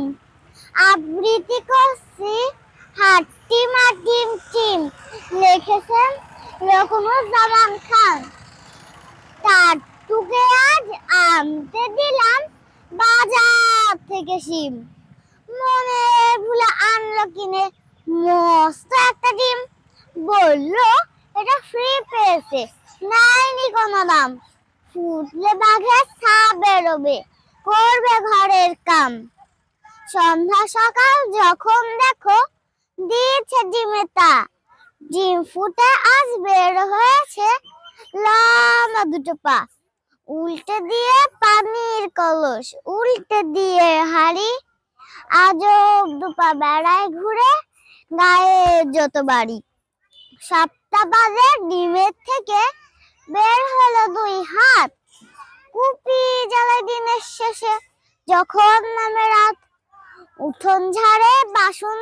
ঘুম। আবৃত্তি করছি হাট্টিম হাট্টিম টিম, লিখেছেন রকমুজ্জামান খান। টাট্টুকে আজ আনতে দিলাম বাজার থেকে শিম, মনে ভুলে আনলো কিনে মস্ত একটা ডিম। বললো এটা ফ্রি পেয়েছে, নাইনি কোনো দাম। ফুটলে বাঘের ছা বেরোবে, করবে ঘরের কাম। সন্ধ্যা সকাল যখন দেখো দিয়েছে ডিমে তা, ডিম ফুটে আজ বের হয়েছে লম্বা দুটো পা। উল্টে দিয়ে পানির কলস, উল্টে দিয়ে হাড়ি, আজব দুপা বেড়ায় ঘুরে গায়ে যত বাড়ি। 7টা বাজে ডিমের থেকে বের হলো 2 হাত, কুপি জ্বালায় দিনের শেষে যখন নামে রাত। উঠোন ঝাড়ে বাসন